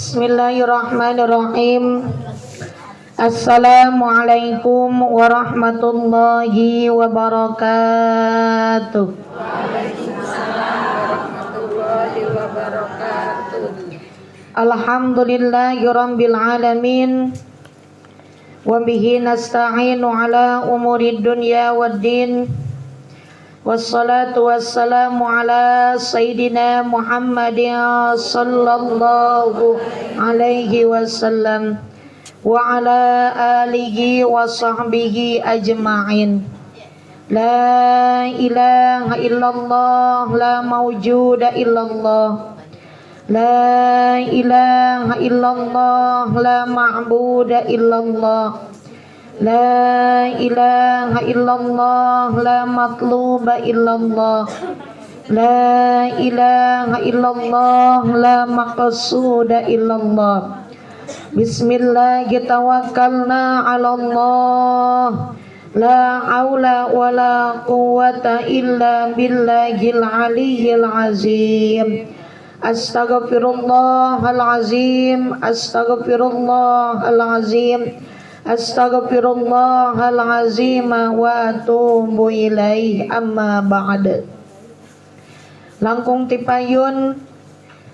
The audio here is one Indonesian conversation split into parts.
Bismillahirrahmanirrahim. Assalamualaikum warahmatullahi wabarakatuh. Alhamdulillahirabbil alamin. Wa bihi nasta'inu ala umurid dunya waddin. Wassalatu wassalamu ala sayyidina Muhammadin sallallahu alaihi wasallam wa ala alihi wa sahbihi ajma'in. La ilaha illallah, la mawjuda illallah. La ilaha illallah, la ma'buda illallah. La ilaha illallah, la matluba illallah. La ilaha illallah, la maqsuda illallah. Bismillah tawakkalna 'ala Allah. La haula wala quwwata illa billahil aliyyil azim. Astaghfirullahal azim, astaghfirullahal azim. Astaghfirullahal azim wa atubu ilaih, amma ba'd. Langkung tipayun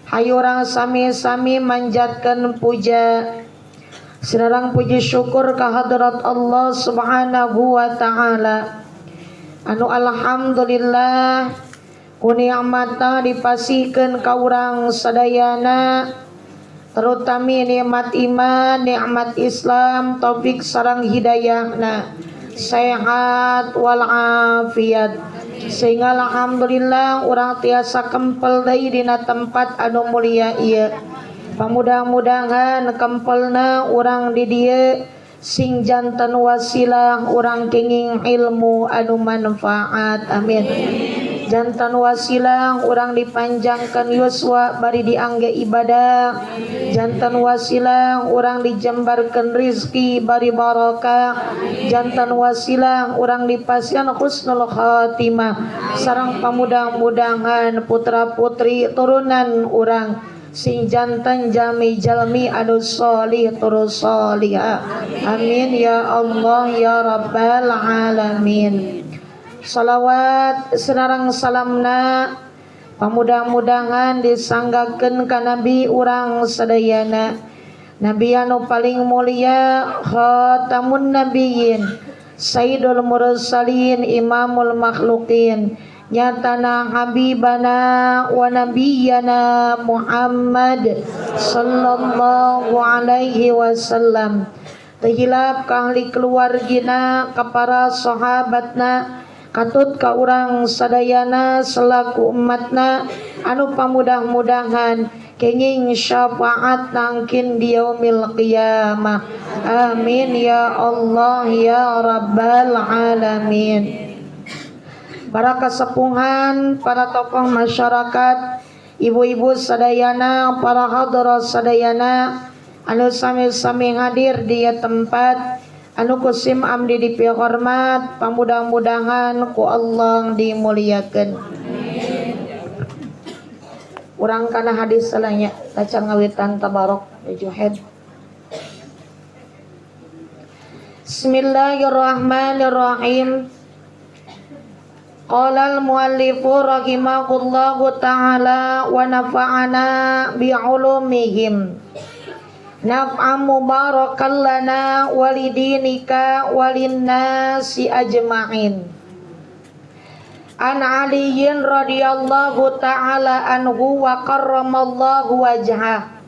hayurang sami-sami manjatkeun puja sareng puji syukur ka hadrat Allah Subhanahu wa taala anu alhamdulillah ku nikmata dipasihkeun ka urang sadayana, terutami nikmat iman, nikmat Islam, taufik sareng hidayahna, sehat wal afiat. Sehingga alhamdulillah urang tiasa kempel deui dina tempat anu mulia ieu. Pamudah-mudahan kempelna urang di dieu sing janten wasilah urang kenging ilmu anu manfaat. Amin. Jantan wasilah urang dipanjangkan yuswa bari diangge ibadah. Jantan wasilah urang dijembarkan rizki bari barokah. Jantan wasilah urang dipasihan husnul khatimah sareng pamudah-mudahan putra putri turunan urang sing jantan jami jalmi anu sholih turus sholihah. Amin ya Allah ya rabbal alamin. Salawat senarang salamna pamudah-mudahan disanggakeun ka nabi urang sadayana, nabi anu paling mulia, khatamun nabiyyin, sayyidul mursalin, imamul makhluqin, nyatana habibana wa nabiyyana Muhammad sallallahu alaihi wasallam. Tehilap ka ahli keluargina, ka para sahabatna, katut ka urang sadayana selaku umatna anu pamudah-mudahan kenging syafaat nangkin di yaumil qiyamah. Amin ya Allah ya rabbal alamin. Para kasepuhan, para tokoh masyarakat, ibu-ibu sadayana, para hadirat sadayana anu sami-sami hadir di tempat anu kusim amdi dipihormat, pamudah-mudahan ku Allah dimuliakeun. Urang kana hadis salahnya baca ngawitan tabarok juhed. Bismillahirrahmanirrahim. Qala al-muallifu rahimahullahu ta'ala wa nafa'ana bi'ulumihim. Naf'am mubarakan lana walidinika walinnasi ajma'in. An aliyin radhiyallahu ta'ala anhu wa karramallahu wajhah.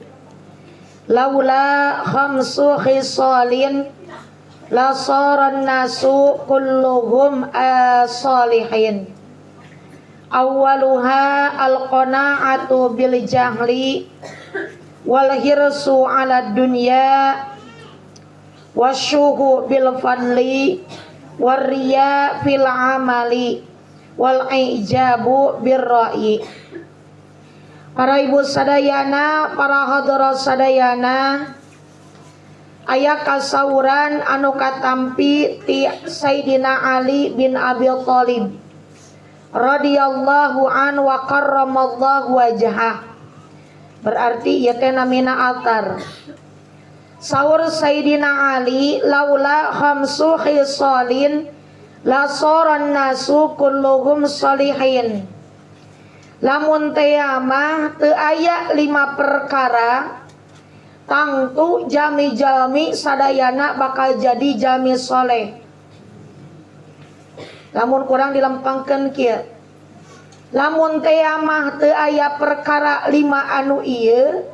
Laula khamsu khisalin la saran nasu kulluhum as-salihin. Awwaluha al-qana'atu bil jahli wal hirsu 'ala dunya wasyuhu bil fadli wariya fil amali wal ijabu bir ra'i. Para ibu sadayana, para hadirat sadayana, aya kasauran anu katampi ti Sayyidina Ali bin Abi Thalib radhiyallahu an wa karramallahu wajhah. Berarti ieu teh namina altar. Saur Sayyidina Ali, laula khamsu khisalin la soran nasu kulluhum salihin. Lamun teh mah teu aya 5 perkara tangtu jami-jami sadayana bakal jadi jami soleh. Lamun kurang dilempangkeun kieu. Lamun teh mah teu aya perkara 5 anu ieu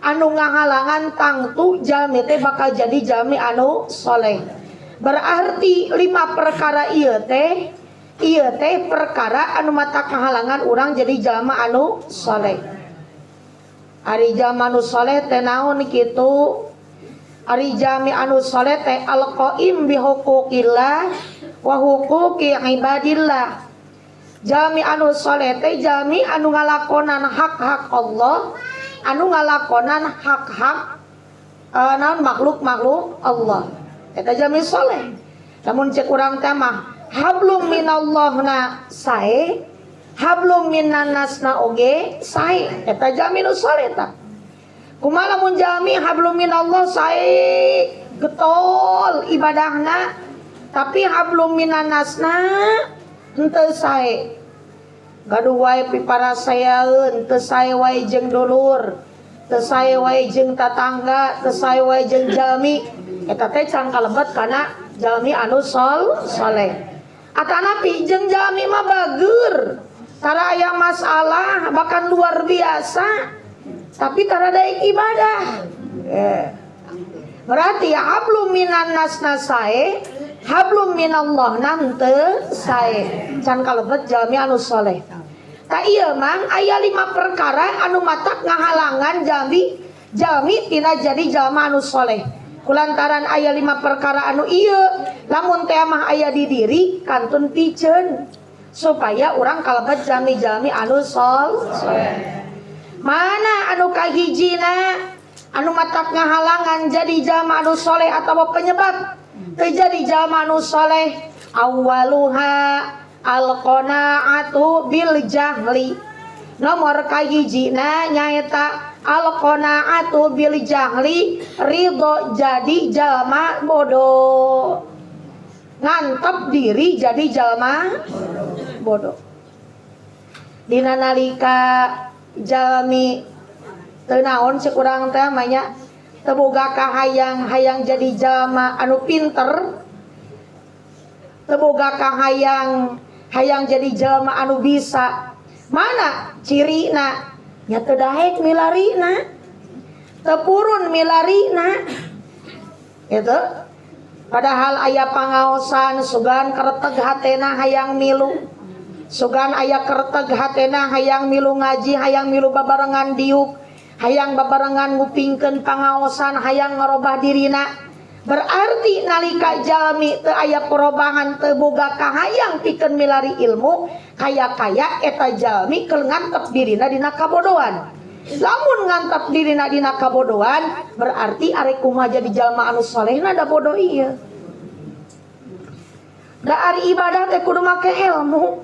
anu ngahalangan tangtu jami teh bakal jadi jami anu soleh. Berarti 5 perkara ieu teh perkara anu mata kahalangan urang jadi jalma anu soleh. Ari jalma anu soleh teh naon kitu? Ari jami anu soleh teh al-qaim bi huquqillah wa huquqi ibadillah. Jami anu soleh teh jami anu ngalakonan hak-hak Allah, anu ngalakonan hak-hak naon makhluk-makhluk Allah. Eta jami soleh. Lamun cek urang teh mah hablum minallahna sae, hablum minannasna oge sae. Eta jami nu soleh tah. Kumaha lamun jami hablum minallah sae getol ibadahna, tapi hablum minannasna henteu sae. Gaduh wae piparasayaeun, teu sae wae jeung dulur, teu sae wae jeung tatangga, teu sae wae jeung jalmi. Eta teh can kalebet kana jalmi anu soleh. Atanapi jeung jalmi mah bageur, tara aya masalah bahkan luar biasa, tapi tara daek ibadah. Berarti hablum minan nasna sae, hablum minallah henteu sae. Can kalebet jalmi anu soleh. Ta ieu mah aya 5 perkara anu matak ngahalangan jalmi tina jadi jalma anu soleh. Kulantaran aya 5 perkara anu ieu, lamun teh mah aya di diri kantun piceun supaya urang kalebet jalmi-jalmi anu soleh. Mana anu kahijina anu matak ngahalangan jadi jalma anu soleh atawa penyebab teu jadi jalma anu soleh? Awwaluha al-qanaatu bil jahli. Nomor kahijina nyaeta al-qanaatu bil jahli, ridho jadi jalma bodoh. Ngantep diri jadi jalma bodoh. Dina nalika jalmi teu naon cek urang teh manya teu boga kahayang jadi jalma anu pinter, teu boga kahayang jadi jalma anu bisa. Mana cirina? Nya teu daek milarina, teu purun milarina. Itu padahal aya pangaosan sugan kareteg hatena hayang milu, sugan aya kareteg hatena hayang milu ngaji, hayang milu babarengan diuk, hayang babarengan ngupingkeun pangaosan, hayang ngarobah dirina. Berarti nalika jalmi teu aya perubahan, teu boga kahayang pikeun milari ilmu, kaya-kaya eta jalmi keur ngantep dirina dina kabodohan. Lamun ngantep dirina dina kabodohan, berarti arek kumaha jadi jalma anu salehna da bodoh ieu. Da ari ibadah teh kudu make ilmu.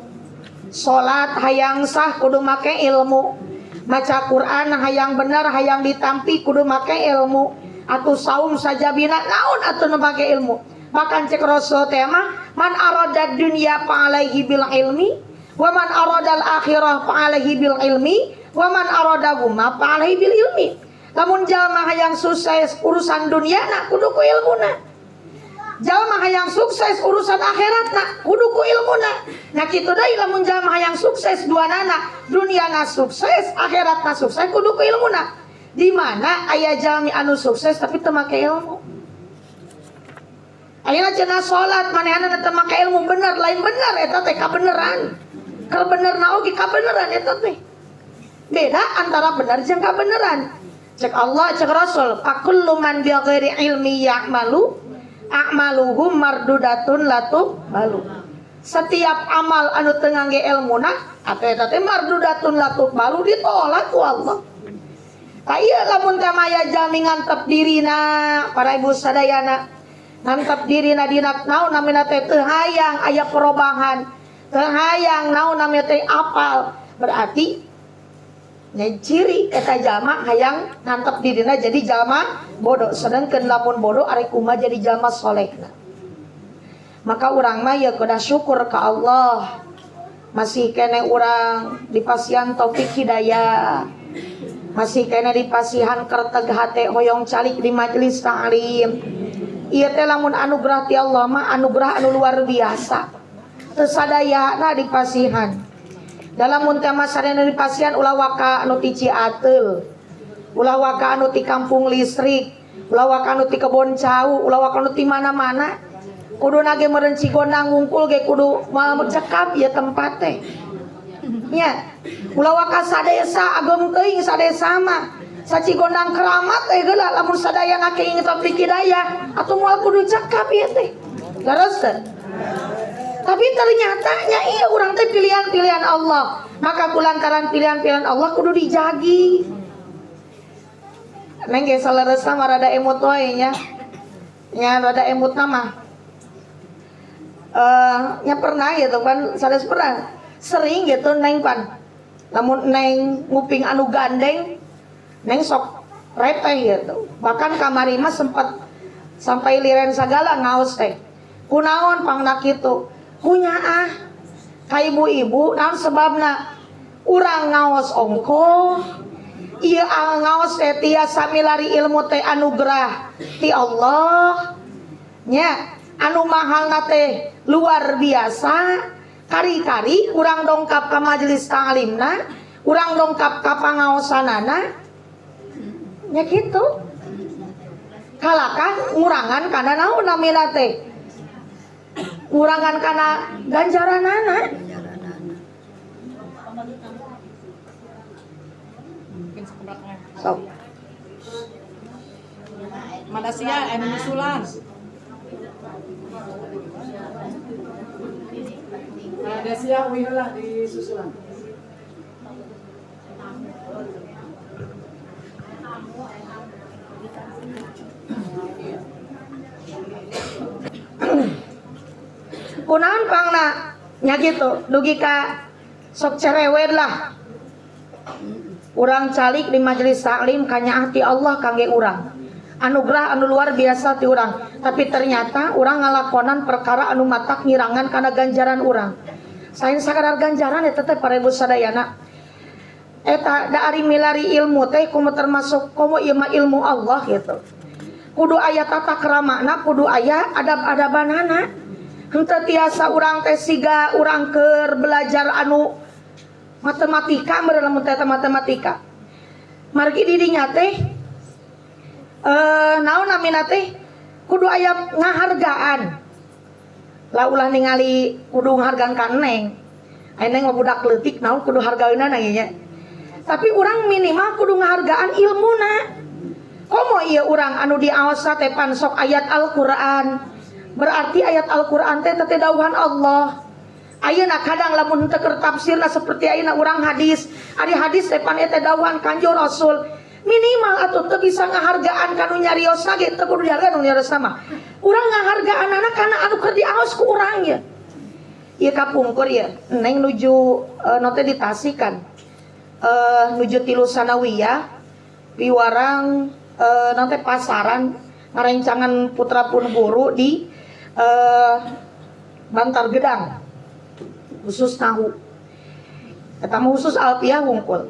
Salat hayang sah kudu make ilmu. Maca Quran hayang bener, hayang ditampi kudu make ilmu. Atuh saum sajabina naon atuh nu make ilmu. Bahkan cek Rasul teh mah man arada dunya fa alaihi bil ilmi wa man arada al akhirah fa alaihi bil ilmi wa man arada huma fa alaihi bil ilmi. Lamun jalma hayang sukses urusan dunyana kudu ku ilmuna. Jalma hayang sukses urusan akhiratna kudu ku ilmuna. Nah kitu deui lamun jalma hayang sukses duanana, dunyana sukses, akhiratna sukses kudu ku ilmuna. Di mana aya jalmi anu sukses tapi teu make ilmu. Ayeuna cenah salat manehna teu make ilmu bener, lain bener eta teh kabeneran. Kalau benerna oge kabeneran eta teh. Beda antara bener jeung kabeneran. Cek Allah, cek Rasul, fakullu man bi ghairi ilmi ya'malu a'maluhum mardudatun latu balu. Setiap amal anu teu ngangge ilmuna eta teh mardudatun latu balu, ditolak ku Allah. Kaya lamun teh maya jalmi ngantep dirina, para ibu sadayana ngantep dirina dina naon namina teh teu hayang aya perubahan, teu hayang naon namina teh apal, berarti nya ciri eta jalma hayang ngantep dirinya jadi jalma bodoh, sedangkan lamun bodoh ari kumaha jadi jalma solehna. Maka urang mah ya kudu syukur ka Allah masih kene urang dipasihan taufik hidayah, masih kene dipasihan kerteg hate hoyong calik di majelis ta'lim. Ieu teh lamun anugerah ti Allah mah anugerah anu luar biasa. Teu sadayana dipasihan. Dalam mun teh masarena dipasihan ulah waka anu ti Ciateul, ulah waka anu ti kampung listrik, ulah waka anu ti kebon cau, ulah waka anu ti mana-mana. Kudu nage meureun Cigondang ngungkul ge kudu moal cekap ieu tempat teh. Nya, ulah waka sadesa agem teuing sadesa mah. Sacigondang keramat geula lamun sadaya ngake taufik hidayah atuh moal kudu cekap ieu teh. Leres teh. Tapi ternyata nya iya urang teh pilihan-pilihan Allah. Maka kulantaran pilihan-pilihan Allah kudu dijagi. Neng ge salereusa mah rada emut wae nya. Nya rada emut mah. Nya pernah gitu kan, sanes pernah sering gitu neng pan. Lamun neng nguping anu gandeng, neng sok repeh gitu. Bahkan kamari mah sempat sampai liren sagala ngaos teh. Kunaon pangna kitu? Kunyaah ka ibu-ibu naon sebabna urang ngaos ongkoh. Ieu ngaos teh tiasa milari ilmu teh anugerah ti Allah. Nya anu mahalna teh luar biasa. Kari-kari urang dongkap ka majelis ta'limna, urang dongkap ka pangaosanana. Nya kitu. Kalakah ngurangan kana naon namina teh? Ngurangan kana ganjaranana. Sok. Madasia anu nyusulan. Madasia wiheula di susulan. Kunaon pangna nya gitu dugi ka sok cerewet lah. Urang calik di majelis taklim kanya hati Allah kangge urang. Anugerah anu luar biasa ti urang. Tapi ternyata urang ngalakonan perkara anu matak ngirangan kana ganjaran urang. Sain sakadar ganjaran eta teh parebu sadayana. Eta da ari milari ilmu teh kumu termasuk komo ieu mah ilmu Allah gitu. Kudu aya tata keramana, kudu aya adab-adabanana. Henteu tiasa urang teh siga urang keur belajar anu matematika meureun lamun teh matematika. Margi di dinya teh naon namina teh kudu aya ngahargaan. Lah ulah ningali kudu ngahargaan ka neng. Aya neng mah budak leutik naon kudu hargaeunana nya. Tapi urang minimal kudu ngahargaan ilmuna. Komo ieu urang anu diaosna teh pan sok ayat Al-Qur'an. Berarti ayat Al-Qur'an teh dawuhan Allah. Ayeuna kadang lamun teu keur tafsirna seperti ayeuna urang hadis, ari hadis teh pan eta dawuhan Kanjeng Rasul. Minimal atuh teu bisa ngahargaan kanu nyariosna ge teu kudu dihargaan nu nyariosna mah. Urang ngahargaanana kana anu keur diaos ku urang ye. Ieu kapungkur ye, neng nuju note ditasikan. Nuju tilu sanawiyah piwarang nanti pasaran ngarencangan putra pun guru di Bantar Gedang khusus tahu eta mah khusus alfiah wungkul.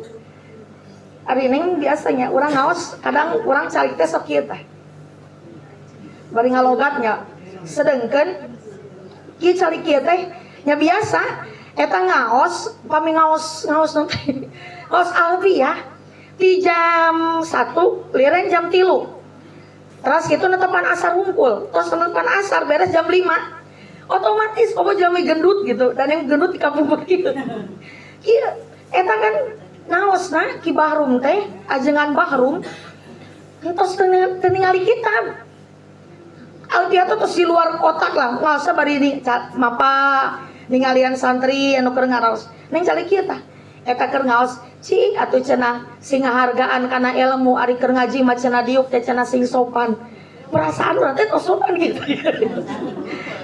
Ari neng biasanya urang ngaos kadang urang cari teh sok kieu teh bari ngalogatnya sedengkeun kieu cari kieu teh nya biasa eta ngaos pami ngaos nanti ngaos alfiah di jam 1 liren jam 3 terus gitu netepan asar ngumpul, terus netepan asar beres jam 5 otomatis komo jami gendut gitu, dan yang gendut di kampung begitu. Iya, eta kan naosna ki bahrum teh ajengan bahrum terus ningali kitab alfiah tuh terus di luar kotak lah ngaosna bari di mapa ningalian santri anu keur ngaraos neng cali kieu tah eta keur ngaos cik atuh cenah sing ngahargaan kana ilmu ari keur ngaji mah cenah diuk teh cenah sing sopan. Perasaan urang teh tos sopan gitu.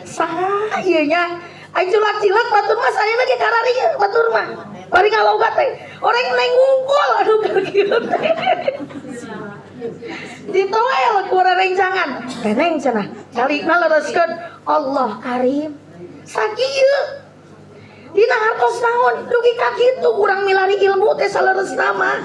Saha ieu nya? Ai cilak-cilak batur mah sayeuna ge kararieu batur mah. Bari ngalogat teh. Orang neng ngungkul aduh kieu teh. Ditoel ku rerencangan. Keneng cenah. Calikna lereskeun Allah Karim. Sakieu. Dina hartos naon dugi ka kitu urang milari ilmu teh saleresna mah.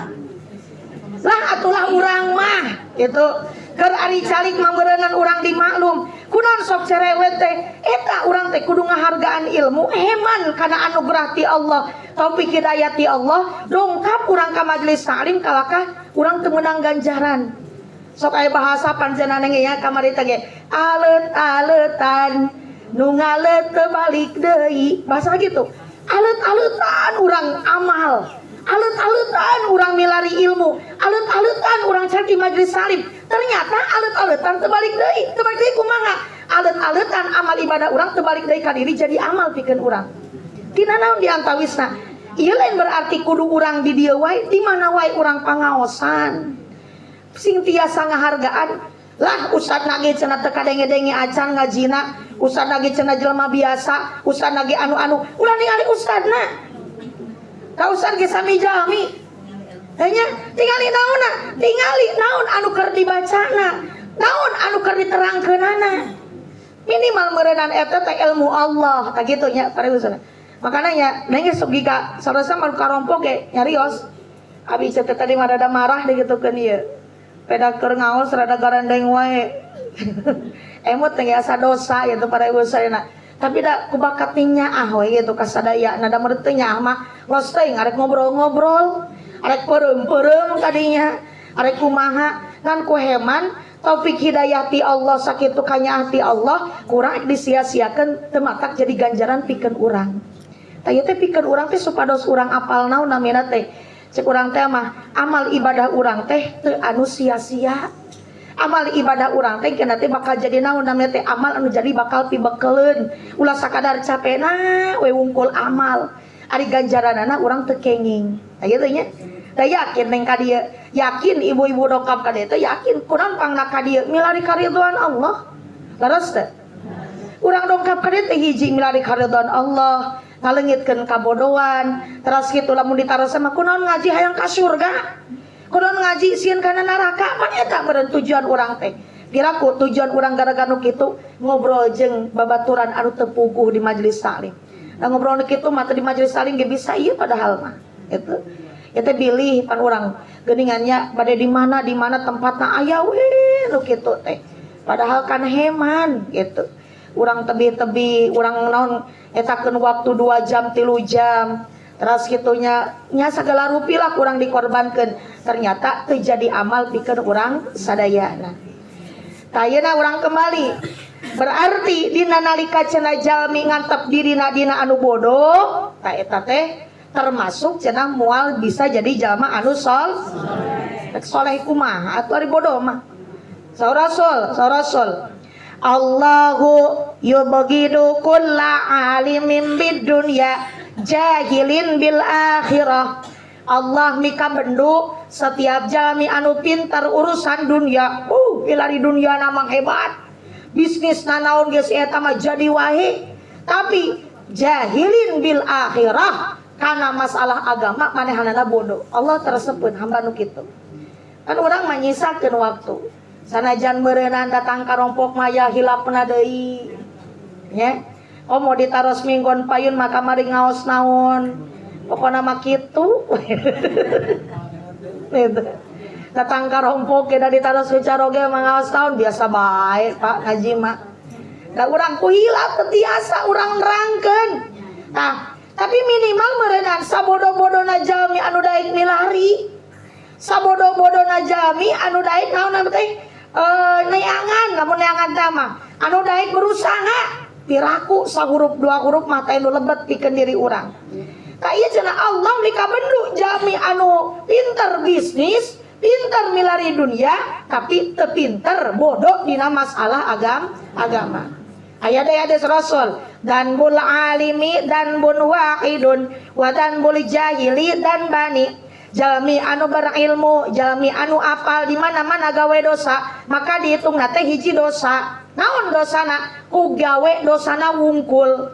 Lah atulah urang mah gitu. Keur ari calik mah beureunan urang dimaklum. Kunaon sok cerewet teh? Eta urang teh kudu ngahargaan ilmu, heman kana anugerah ti Allah, taufik hidayah ti Allah, dongkap urang ka majelis taklim kalakah urang teu meunang ganjaran. Sok aya bahasa panjenengan ge ya kamari teh ge, alet-aletan nu ngalet teu balik deui. Bahasa gitu. Alet-aletan urang amal. Alet-aletan urang milari ilmu, alet-aletan urang cari di majelis salim. Ternyata alet-aletan terbalik deui kumaha? Alet-aletan amal ibadah urang terbalik deui ka diri jadi amal pikeun urang. Tina naon diantawisna? Ieu lain berarti kudu urang di dieu wae, di mana wae urang pangaosan. Sing tiasa ngahargaan. Lah ustad nage cenah teu kadenge-denge acan ngajina, ustad nage cenah jelema biasa, ustad nage anu-anu, ulah ningali ustadna. Ka ustad ge sami jalmi. Nya tingali naonna? Tingali naon anu keur dibacana, naon anu keur diterangkeunana. Minimal meureunana eta teh ilmu Allah, tah kitu nya pariwusana. Makana nya neng geus sugi ka sarasa mah karompok ge nyarios. Abi teh tadi mah rada marah digitukeun ieu. Peda keur ngaos rada garandeng wae. Emot teh asa dosa ya teh pariwusana. Tapi da kubakat nyaah we gitu kasadaya nada meureut teh nyaah mah los teuing arek ngobrol-ngobrol, arek peureum-peureum kadinya, arek kumaha ngan ku heman taufik hidayah ti Allah sakitu kanyaah ti Allah kurang disia-siakeun teu matak jadi ganjaran pikeun urang. Tah ieu teh pikeun urang teh supados urang apal naon namina teh. Cek urang teh mah amal ibadah urang teh teu anu sia-sia. Amal ibadah urang teh kena teh bakal jadi naon namanya teh amal anu jadi bakal pibekeleun ulah sakadar capena we wungkul amal ari ganjaranana urang teu kenging tah kitu nya. Da yakin neng ka dieu, yakin ibu-ibu dokap ka dieu teh yakin kurang pangna ka dieu milari karidhoan Allah. Leres teh urang dongkap ka dieu teh hiji milari karidhoan Allah, ngaleungitkeun kabodohan, terus kitu lamun ditarosa mah kunaon ngaji hayang ka surga. Kunaon ngaji sieun kana neraka, pan eta meureun tujuan urang teh. Piraku tujuan urang gara-gara nu kitu ngobrol jeung babaturan anu teu puguh di majelis taklim. Da ngobrol nu kitu mah teh di majelis taklim ge bisa ieu padahal mah. Gitu. Eta bilih pan urang geuningannya bade di mana tempatna aya we nu kitu teh. Padahal kan heman gitu. Urang tebi-tebi, urang naon etakeun waktu 2 jam 3 jam. Terus kitunya nya segala rupiah kurang dikorbankan ternyata terjadi amal pikeun urang sadayana. Tayana urang kembali berarti dina nalika cenah jalmi ngantep dirina dina anu bodoh ta eta teh termasuk cenah moal bisa jadi jalma anu soleh kumaha atuh ari bodoh mah. Saur rasul Allahu yubghidu kulla alimin bid dunya jahilin bil akhirah. Allah mika bendu setiap jalmi anu pintar urusan dunia. Pilari dunia namang hebat. Bisnis naon geus eta mah jadi wae. Tapi jahilin bil akhirah kana masalah agama manehanana bodoh. Allah tersebut hamba nu kitu. Kan urang mah nyisakeun waktu. Sanajan meureunana datang ka rompok maya hilapna deui. Nya. Oh mau ditaros minggon payun maka mari ngaos naon pokona mah kitu. Datang ka rompok ke da ditaros wicaroge mah ngaos naon biasa bae Pak ngaji mah. Da urang ku hilap teu tiasa urang nerangkeun. Tah, tapi minimal meureunana sabodo-bodona jalmi anu daek milari. Sabodo-bodona jalmi anu daek naon teh? Neangan, lamun neangan teh mah anu daek berusaha. Piraku sahurup 2 huruf mata anu lebet pikeun diri urang. Ka ieu cenah Allah mika bendu jalmi anu pinter bisnis, pinter milari dunia, tapi teu pinter bodoh dina masalah agama. Aya deui hadis Rasul, dan bul alimi dan bun wahidun wa dan bul jahili dan bani. Jalmi anu berilmu, jalmi anu apal di mana-mana gawe dosa, maka dihitungna teh hiji dosa. Naon dosana? Ku gawe dosana wungkul.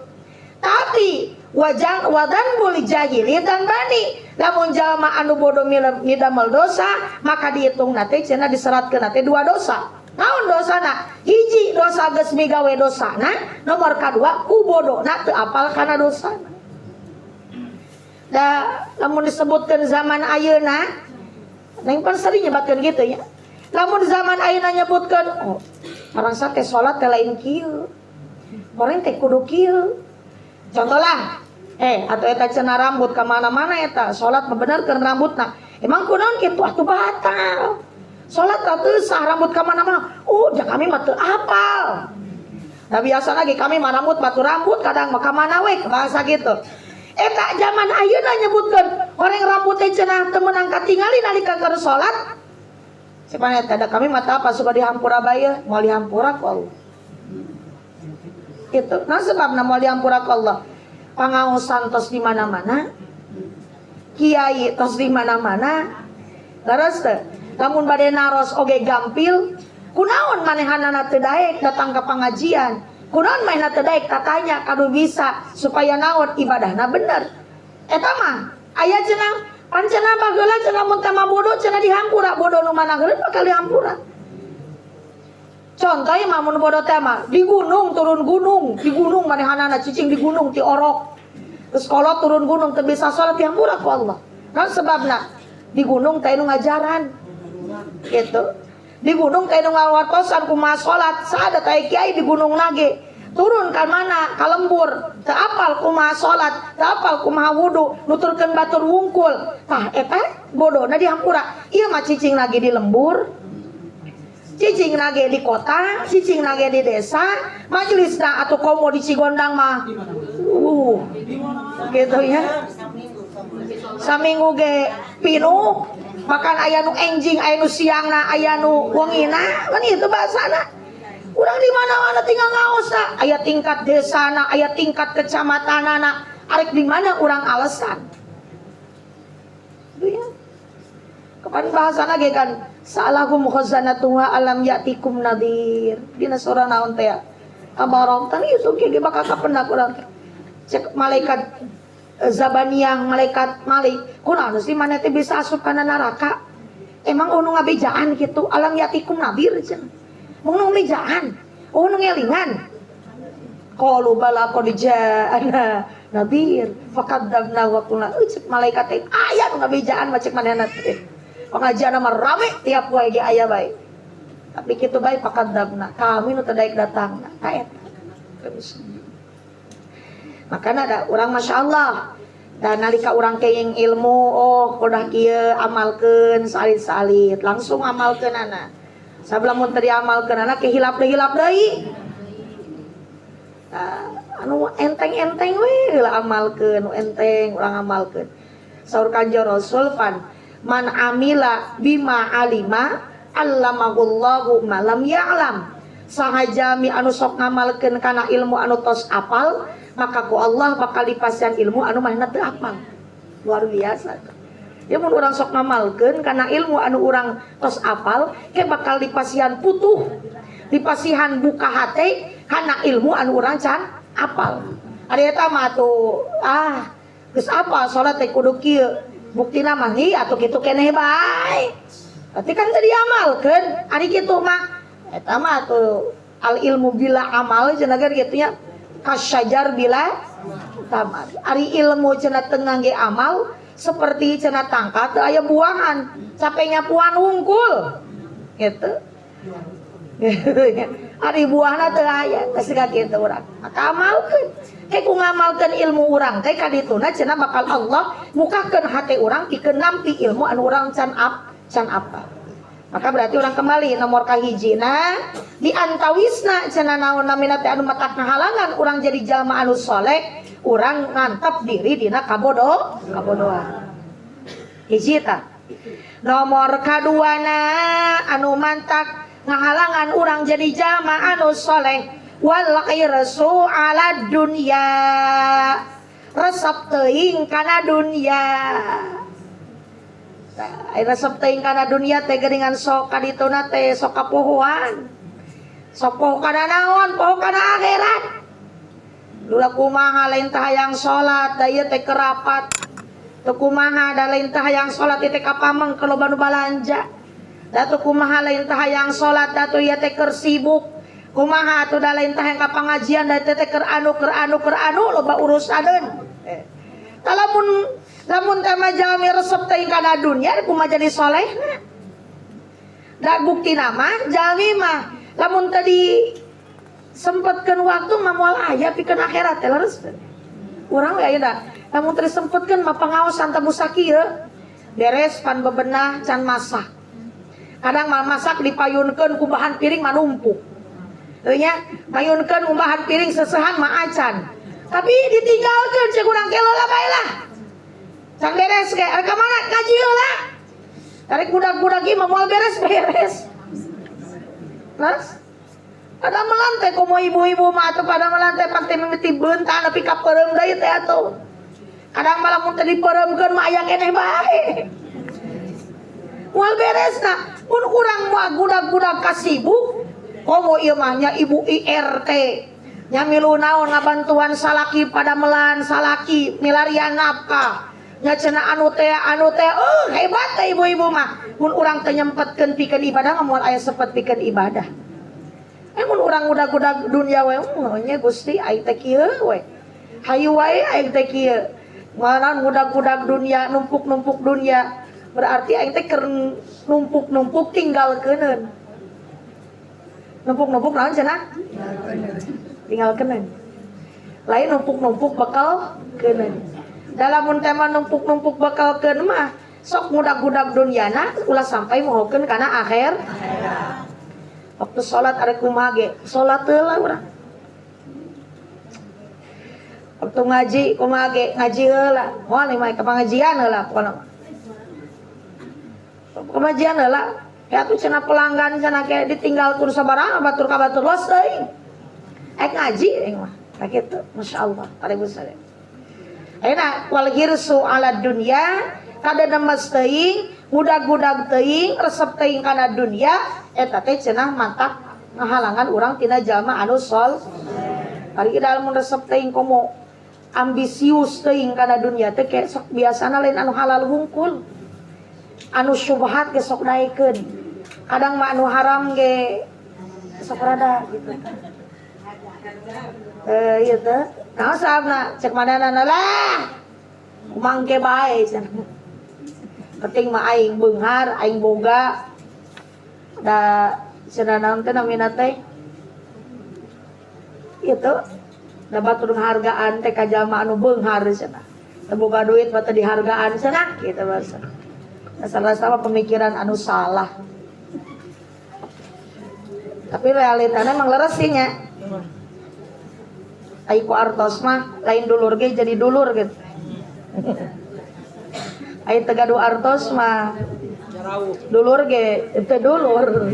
Tapi wadan buli jahili dan bani. Lamun jalma anu bodoh midamel dosa, maka dihitung nate cenah diseratkeun nate 2 dosa. Naon dosana? Hiji dosa geus migawe dosana, nomor kadua ku bodona teu apal kana dosana. Da lamun disebutkeun zaman ayeuna, neng pan sering nyebatkeun gitu ya. Lamun zaman ayeuna nyebutkeun, oh, orang teh salat teh lain kieu. Orang teh kudu kieu. Contohlah, atau eta cenah rambut ka mana-mana eta, salat membenarkeun rambutna. Emang kunaon kitu atuh batal. Salat teu sah rambut ka mana-mana. Da kami mah teu apal. Da biasa lagi kami mah rambut batu rambut kadang mah ka mana we bahasa gitu. Eta zaman ayeuna nyebutkeun orang rambut teh cenah teu meunang katingali nalika keur salat. Sepana eta da kami mah teu apa suka dihampura bae, moal dihampura ku Allah. Gitu. Nah sebabna moal dihampura ku Allah. Pangaosan tos di mana-mana, kiai tos di mana-mana, leres teh. Lamun bade naros oge gampil, kunaon manehanana teu daek datang ke pengajian, kunaon maenna teu daek tatanya kadu bisa supaya naon ibadahna bener. Eta mah aya cenah pancenah bageula cenah mun teh bodoh cenah dihampura, bodoh nu mana geureun bakal dihampura. Contoh mah mun bodoh teh mah di gunung turun gunung, di gunung manehanana cicing di gunung ti orok. Terus kolot turun gunung teu bisa salat dihampura ku Allah. Naon sebabna? Di gunung teh nu ngajaran. Gitu. Di gunung teh nu ngawartosan kumaha salat, saada teh kiai di gunung nage. Turun ka mana? Ka lembur. Teu apal kumaha salat, teu apal kumaha wudu, nuturkeun batur wungkul. Tah eta bodona dihampura. Ieu mah cicing lagi di lembur. Cicing nage di kota, cicing nage di desa, majelisna atau komo di Cigondang mah. Gitu ya. Saminggu ge pinuh, makan aya nu enjing, aya nu siangna, aya nu wengina, kan itu bahasana. Urang di mana-mana tinggal ngaosna, aya tingkat desana, aya tingkat kecamatanana, arek di mana urang alasan. Itu ya. Kapan bahasana ge kan salahum khazanatuha alam yatikum nadir. Dina surah naon teh? Amarong tani itu ge bakal kapendak urang teh. Cek malaikat Zabaniyah, malaikat Malik. Kunaon sih maneh teh bisa asup kana neraka? Emang unu ngabejaan gitu? Alam yatikum nadir cenah. Mun nu ngabejaan, nu ngelingan. Qalu bala qad ja'ana nadir fakadzabna wa qulna cek malaikat teh aya nu ngabejaan macek manehna teh. Pengajian mah rame tiap wae ge aya bae. Tapi kitu bae pakadzabna. Kami nu teu daek datangna ka eta. Makana ada urang masyaallah. Dan nalika urang kenging ilmu, kudah kieu amalkeun salit-salit, langsung amalkeunana. Sabab lamun teu diamalkeunana kehilap deui. Anu enteng-enteng we lah amalkeun, enteng urang amalkeun. Saur Kanjeng Rasul pan man amila bima alima allamahullahu ma lam ya'lam. Sahajami anu sok ngamalkeun kana ilmu anu tos apal, maka ku Allah bakal dipasihan ilmu anu manehna teu apal. Luar biasa. Ya mun urang sok ngamalkeun kana ilmu anu urang tos apal, ke bakal dipasihan putuh. Dipasihan buka hate kana ilmu anu urang can apal. Ari eta mah tuh geus apal salat teh kudu kieu. Buktina mah atuh kitu keneh bae. Tapi kan teu diamalkeun, ari kitu mah eta mah tuh al ilmu bila amal cenah gitu nya. Kasyajar bila tamar. Ari ilmu cenah teu ngangge amal seperti cenah tangka teu aya buahan, capenya puan hungkul. Gitu. Ari buahna teu aya, teh siga kitu urang. Maka amalkeun. Kayak ku ngamalkeun ilmu urang teh kadituna cenah bakal Allah mukakeun hate urang pikeun nampi ilmu anu urang can apa. Maka berarti urang kembali nomor kahijina di antawisna cenah naon namina teh anu matak ngahalangan urang jadi jalma anu saleh, urang ngantep diri dina kabodohan. Hiji ta. Nomor kaduana anu mantak ngahalangan urang jadi jalma anu saleh wal irsu ala dunya, resep teuing kana dunya. Resep teuing kana dunya teh geuningan sok kadituna teh sok kapohoan. Sok poho kana naon? Poho kana akhirat. Dula kumaha lain tah hayang salat da ieu teh kerapat. Teu kumaha da lain tah hayang salat teh kapameng ka loba nu balanja. Da teu kumaha lain tah hayang salat da teu ieu teh keur sibuk. Kumaha atuh da lain tah hayang ka pangajian da teh keur anu loba urusaneun. Tah lamun teh mah jalmi resep teuing kana dunya kumaha jadi solehna. Da buktina mah jalmi mah lamun tadi sempetkeun waktu mah moal aya pikeun akhirat teh leres. Urang we ayeuna lamun teu sempetkeun mah pangaosan teh busa kieu beres pan bebenah can masak. Kadang mah masak dipayunkeun ku bahan piring mah numpuk. Teu nya payunkeun ku bahan piring seusehan mah acan. Tapi ditinggalkeun cek urang kelola bae lah. Can beres ge ka mana ngaji heula. Tarik budak-budak ieu mah moal beres. Leres? Ada melantai komo ibu-ibu mah atuh pada melantai pasti mimiti beuntan tapi ka peureum deui teh atuh. Kadang malah mun teh dipeureumkeun mah aya keneh bae. Moal beresna mun urang mah budak-budak kasibuk komo ieu mah nya ibu IRT nya milu naon ngabantuan salaki pada melan salaki milarian nafkah nya cenah anu teh hebat teh ibu-ibu mah mun urang teh nyempetkeun pikeun ibadah mah moal aya sepet pikeun ibadah. Mun urang budak-budak dunia we nya Gusti aing teh kieu we. Hayu wae aing teh kieu. Ngaran budak-budak dunia numpuk-numpuk dunia berarti aing teh keur numpuk-numpuk tinggalkeuneun. Numpuk-numpuk naon cenah? Tinggalkeuneun. Lain numpuk-numpuk bakal keuneun. Dalam tema numpuk-numpuk bakal keuneun mah sok budak-budak dunyana ulah sampai mohokeun kana akhir. Waktu sholat ada kumaha ge sholat heula urang. Waktu ngaji kumaha ge ngaji heula. Moal mah ka pangajian heula pokona. Pengajian heula. Ya atuh cenah pelanggan cenah ke ditinggalkeun sabaraha batur ka batur los teuing. Ngaji aing mah. Tah kitu masyaallah tarebu sare. Ayeuna wal hirsu ala dunya kada nemes teuing budak-budak teuing resep teuing kana dunya eta teh cenah mantap ngahalangan urang tina jalma anu sol. Ari dalam resep teuing komo ambisius teuing kana dunya teh ke sok biasana lain anu halal hungkul. Anu syubhat ge sok naikeun. Kadang mah anu haram ge sok rada gitu. Ieu teh naon sabna cek manehna lah. Kumangke bae cenah. Penting mah aing beunghar, aing boga. Da cenah naon teh namina teh? Ieu teh da batur hargaan teh ka jalma anu beunghar cenah. Teu boga duit mah teu dihargaan cenah kitu basa. Asal-asal pemikiran anu salah. Tapi realitana emang leres sih nya. Ai ku artos mah lain dulur ge jadi dulur gitu. Ai teu gaduh artos mah dulur ge teu dulur.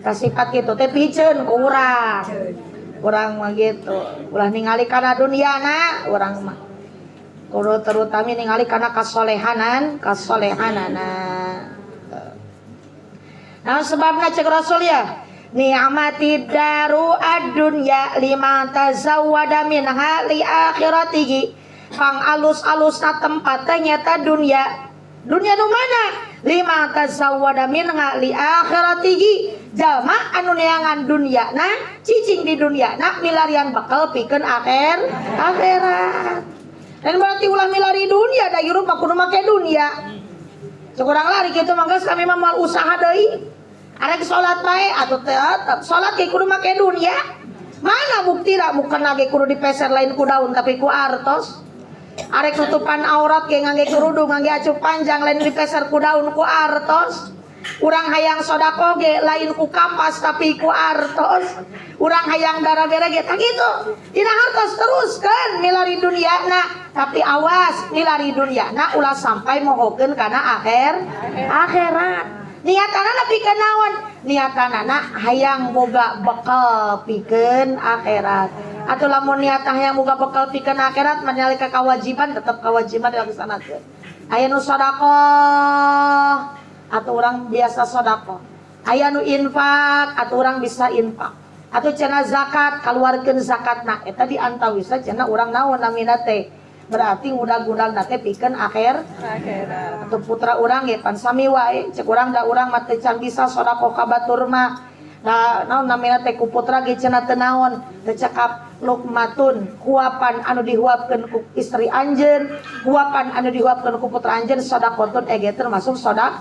Kasifat kitu teh piceun ku urang. Urang mah gitu. Ulah ningali kana dunyana urang mah. Kudu terutami ningali kana kasolehanana. Nah sebabna cek Rasul ya ni'mati daru ad-dunya liman tazawwada minha li akhiratihi pang alus-alusna tempat teh nyata dunya nu mana liman tazawwada minha li akhiratihi jalma anu neangan dunyana cicing di dunyana milarian bakal pikeun akhirat dan berarti ulah milari dunya da yurup kudu make dunya cek urang lari kitu mangga kami mah moal usaha deui. Arek salat bae atuh teh salat ge kudu make dunya. Mana buktina mukena ge kudu dipeser lain ku daun tapi ku artos. Arek tutupan aurat ge ngangge kerudung ngangge acup panjang lain dipeser ku daun ku artos. Urang hayang sodako ge lain ku kapas tapi ku artos. Urang hayang dara bere ge tah kitu. Dina hartos teruskeun milari dunyana tapi awas milari dunyana ulah sampai mohokeun kana akhirat. Niatanana pikeun naon? Niatanana hayang boga bekal pikeun akhirat. Atuh lamun niatan hayang boga bekal pikeun akhirat manalika kawajiban tetep kawajiban dilaksanakeun. Aya nu sedekah atuh urang biasa sedekah. aya nu infak atuh urang bisa infak atuh cenah zakat kaluarkeun zakatna eta diantawisa cenah urang naon namina teh berarti udag-udag teh pikeun akhirat atau putra urang ge pan sami wae cek urang da urang mah teu can bisa sedekah ka batur mah nah naon namina teh ku putra ge cenah teu naon teu cakap lukmatun huapan anu dihuapkeun ku istri anjeun huapan anu dihuapkeun ku putra anjeun sedekahun ege termasuk sedekah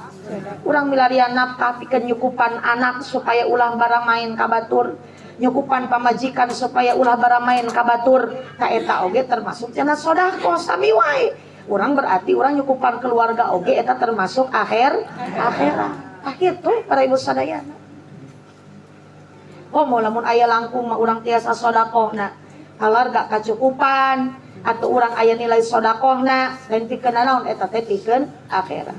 urang milarian nafkah pikeun nyukupan anak supaya ulah barang main ka batur nyukupan pamajikan supaya ulah bara main ka batur ka eta oge termasuk cenah sedekah sami wae urang berarti urang nyukupan keluarga oge eta termasuk akhirat tah kitu para ibu sadayana mau lamun aya langkung mah urang tiasa sedekahna keluarga kacukupan atau urang aya nilai sedekahna lain pikeun naon eta teh pikeun akhirat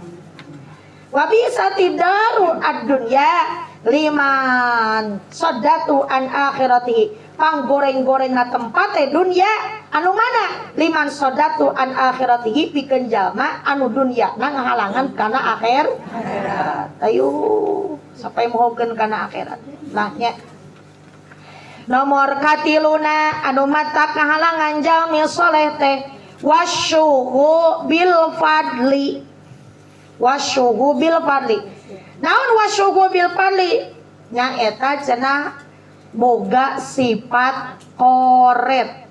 wa bisa tidaru ad-dunya liman sadatu an akhirati panggoreng-goreng na tempat dunya anu mana liman sadatu an akhirati pikeun jalma anu dunya na ngahalangan kana akhirat ayo sampai mohokeun kana akhirat nah nya nomor katiluna anu mata kahalangan jalmi soleh teh wasyuhu bil fadli naon wasyuhu bil fadli nya eta cenah boga sifat koret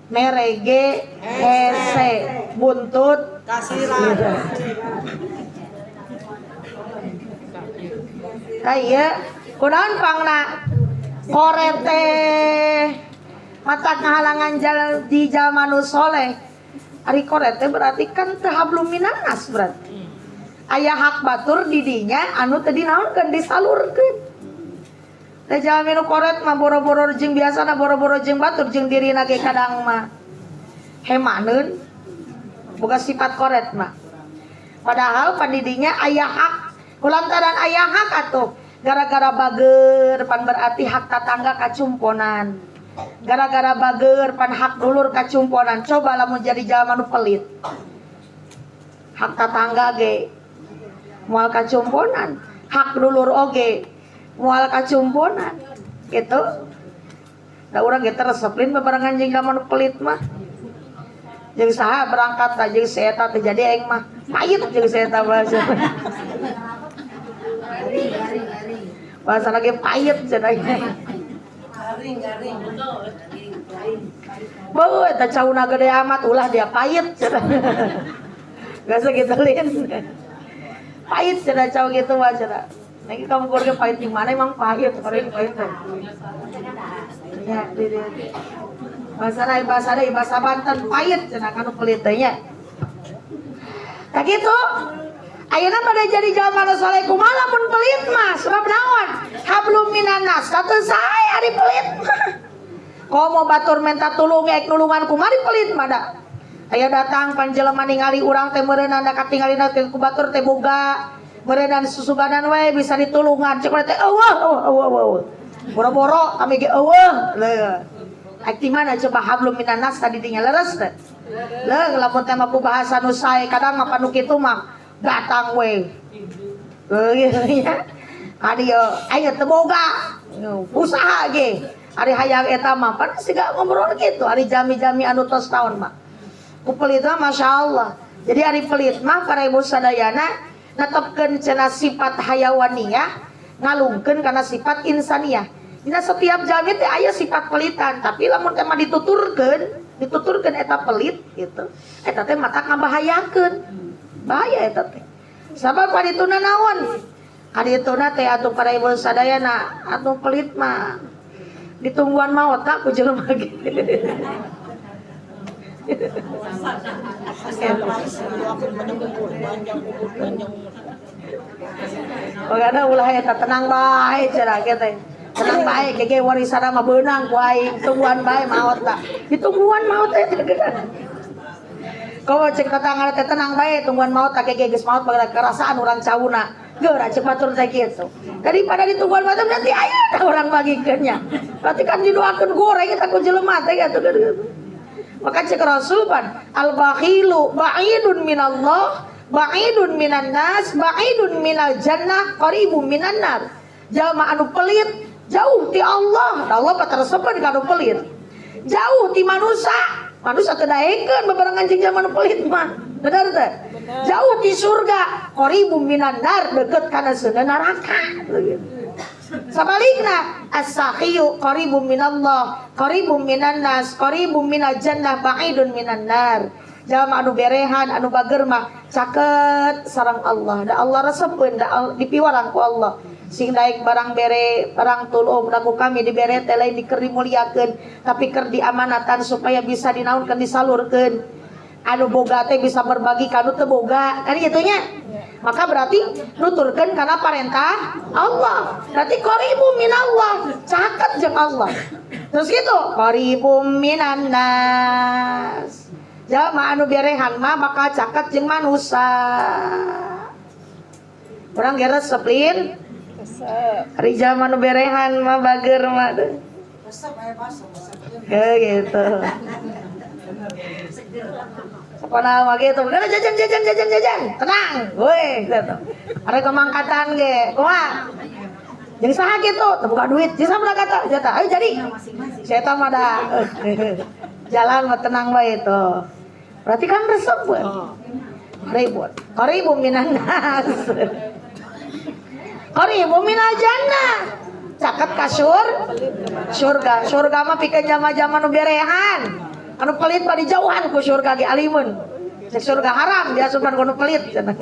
merege hese buntut kasiran kaya kunaon pangna koret teh mata kahalangan di zaman nu soleh ari koret teh berarti kan teu hablum minanas berarti aya hak batur didinya anu teu dinaonkeun disalurkeun teh jalmi nu koret mah boro-boro jeung biasana boro-boro jeung batur jeung dirina ge kadang mah hemaneun boga sifat koret mah padahal pandidinya aya hak kulantaran aya hak atuh gara-gara bager pan berarti hak tatangga kacumponan gara-gara bager pan hak dulur kacumponan coba lamun jadi jalma nu pelit hak tatangga ge moal kacumponan hak dulur oge moal kacumponan gitu da urang ge tereseplin bebarengan jeung jalma nu pelit mah jeung saha berangkat ka jeung si eta teh jadi aing mah payet jeung si eta bahasa bahasa lagi payet cenah garing beuh eta cauna gede amat ulah dia payet cenah biasa gitu lin pahit cenah cau gitu mah cenah. Niki kamu keluarga pahit di mana emang pahit, orang pahit tuh. Ya, di. Bahasa Banten pahit cenah kanu pelit teh nya. Tah kitu. Ayeuna pada jadi zaman saleh kumaha mun pelit mah sebab naon? Hablum minanas kata saya ari pelit mah. Komo batur minta tulung ek nulungan kumaha ari pelit mah da. Aya datang panjelema ningali urang teh meureunna da katingalina teh ku batur teh boga meureunna susuganan we bisa ditulungan cek teh eueuh boro-boro kami ge eueuh leuh akti mana coba hablum minanas tadi dinya leres teh leuh lamun teh mah ku bahasa nu sae kadang mah panu kitu mah datang we nya adieu aya teu boga usaha ge ari hayang eta mah pan siga ngobrol kitu ari jami-jami anu tos taun mah ku pelit mah masyaallah. Jadi ari pelit mah para ibu sadayana netepkeun cenah sifat hayawaniyah ngalungkeun kana sifat insaniyah. Dina setiap jami teh aya sifat pelitan, tapi lamun teh mah dituturkeun eta pelit gitu. Eta teh mata ngabahayakeun. Bahaya eta teh. Sabab kadituna naon? Kadituna teh atuh para ibu sadayana atuh pelit mah ditungguan maot tak ku jelema ge. Pokoknya ulah eta tenang bae cenah teh. Tenang bae kege warisan mah beunang ku aing tungguan bae maot tah. Ditungguan maot teh. Kau cek tetangga teh tenang bae tungguan maot tah kege geus maot bagara kerasaan urang cauna. Geura cek batur teh kitu. Daripada ditungguan maot berarti aya urang bagikeun nya. Berarti kan didoakeun goreng eta ku jelema teh gitu. Maka cek Rasul pan al-bakhilu ba'idun minallah ba'idun minan nas, ba'idun minal jannah, qaribun minan nar. Jalma anu pelit jauh ti Allah. Da Allah pateresepeun ka anu pelit. Jauh ti manusia. Manusia teu daekeun bebarengan jeung jalma anu pelit mah. Bener teh? Jauh di surga, qaribum minan nar, deket kana seuneu neraka. Sabalikna, as-sakhiyu qaribum minallah, qaribum minan nas, qaribum minal jannah, ba'idun minan nar. Jalma anu berehan, anu bager mah caket sareng Allah. Da Allah resepeun, da dipiwarang ku Allah. Sing daek barang bere, barang tulung da ku kami dibere teh lain diker dimuliakeun, tapi keur diamanatan supaya bisa dinaunkeun disalurkeun. Anu boga teh bisa berbagi kanu teu boga, kan kitu nya. Maka berarti nuturkeun kana parentah Allah. Berarti qaribum minallah, caket jeung Allah. Terus gitu, qaribum minan nas. Jalma anu berehan mah bakal caket jeung manusia. Urang ge resepin. Ari jalma anu berehan mah bager mah. Gitu. Sapana mah gitu. Udah jajan. Tenang, weh gitu. Are kemangkatan ge. Kumaha? Jeung saha kitu? Teu boga duit. Jeung sabaraha kata? Jata. Ayo jadi. Saya tah mah da jalan mah tenang bae itu. Berarti kan resep we. Ribut. Qaribum minan nas. Qaribum minal jannah. Caket ka surga. Surga mah pikeun jama-jama nu berehan. Anu pelit mah dijauhan ku surga ge alimun. Cek surga haram diasupan ku anu pelit cenah.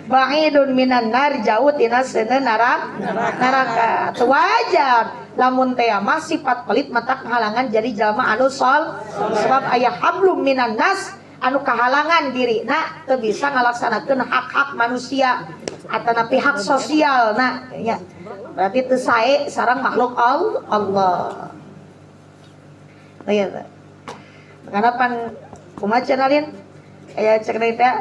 Ba'idun minan nar, jauh tina seuneu neraka. Teu wajar lamun teh mah sifat pelit mata kahalangan jadi jalma anu sol. Sebab aya hablum minan nas anu kahalangan dirina teu bisa ngalaksanakeun hak-hak manusia atau pihak sosial. Nah, ya. Berarti teu sae sareng makhluk Allah. Aya karena pan kumaha cenalin aya cek deui teh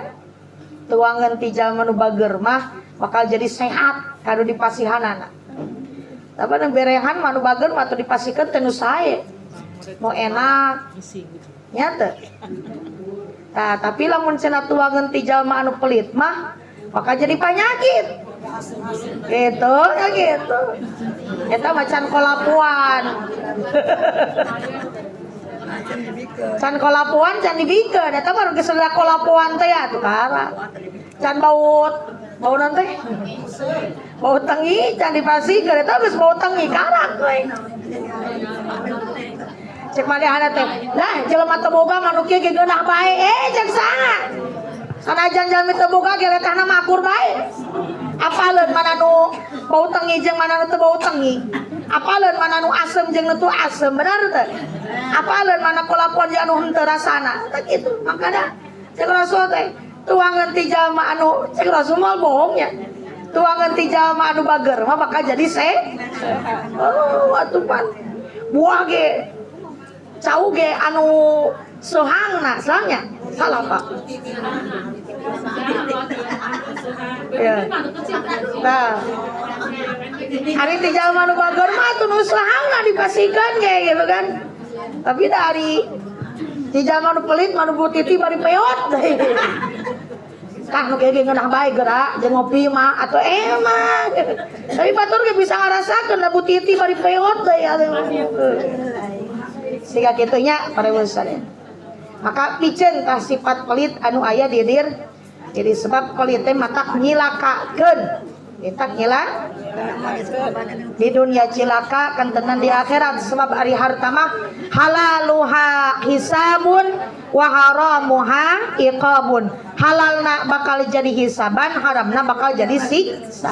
tuangan ti jalma nu bager mah bakal jadi sehat kanu dipasihanana. Tapi nu berehan mah nu bager mah teu dipasikeun teh nu sae. Mau enak nya teu. Nah, tapi lamun cenah tuangan ti jalma anu pelit mah bakal jadi penyakit. Gitu ya gitu. Eta macan kolapuan. Can kolapuan can dibikeun eta baru geus kolapuan teh ya tukara. Can bau nanti bau tengi can dipasikeun eta geus bau tengi karak we. Cek manehna teh lah jelema teu boga manu kieu ge geunah bae cek saha. Sanajan jalmi teu boga ge letahna mah akur bae. Apaleun mana nu bau tengi jeung mana nu teu bau tengi. Apaleun mana nu asem jeung nu teu asem, bener teu? Apaleun mana kolakuan jeung anu henteu rasana. Tah kitu. Makana cek Rasul teh tuangan ti jalma anu cek Rasul moal bohong nya. Tuangan ti jalma anu bager mah bakal jadi oh atuh pan. Buah ge cau ge anu sohangna, sohangnya salah Pak. Ya. Nah, hari ti jalma nu bager mah atuh nu sohangna dipasikeun ge gitu kan. Tapi dari ti jalma nu pelit mah nu butiti bari peot deui. Tah nu ge geunah bae geura jeung ngopi mah atuh emang. Tapi batur ge bisa ngarasakeun da butiti bari peot deui sehingga kitunya para muslimin. Maka piceun tah sifat pelit anu aya di diri sebab pelit teh matak nyilakakeun. Eta nyila di dunia cilaka kentenan di akhirat sebab ari harta mah halaluha hisabun wa haramuha iqabun. Halalna bakal jadi hisaban, haramna bakal jadi siksa.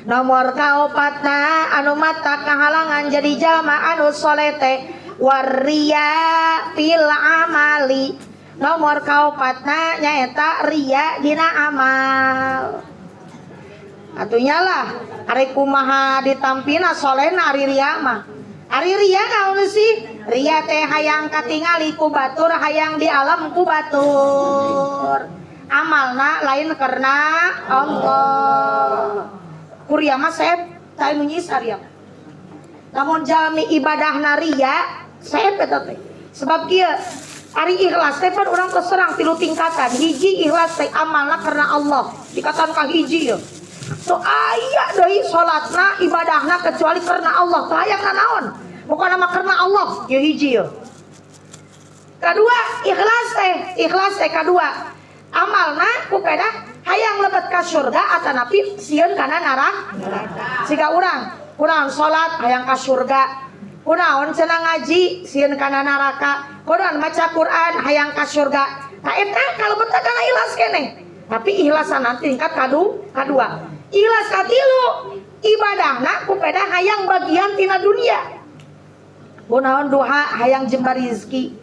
Nomor kaopatna anu mata kahalangan jadi jalma anu soleh teh waria fil amali. Nomor kaopatna nyaeta ria dina amal. Atunya lah ari kumaha ditampina solehna ari ria mah. Ari ria naon sih? Ria teh hayang katingali ku batur, hayang di alam ku batur. Amalna lain karena Allah. Kuria mah sep tah nu nyisar ya. Namun jalmi ibadahna ria sep eta teh. Sebab kieu Ari ikhlas teh pan urang terserang 3 tingkatan. Hiji ikhlas teh amalna karena Allah. Dikatakan ka hiji ya. So aya deui salatna ibadahna kecuali karena Allah. Teu hayang naon? Bukan nama karena Allah. Ya hiji ya. Kadua ikhlas teh kadua. Amalna kupedah hayang lebet ka surga atanapi sieun kana neraka. Siga urang salat hayang ka surga. Kunaon cenah ngaji sieun kana neraka. Kunaon maca Quran hayang ka surga. Tah eta kalebet kana ikhlas keneh. Tapi ikhlasan tingkat kadua. Ikhlas katilu ibadahna kupeda hayang bagian tina dunia. Kunaon duha hayang jembar rezeki.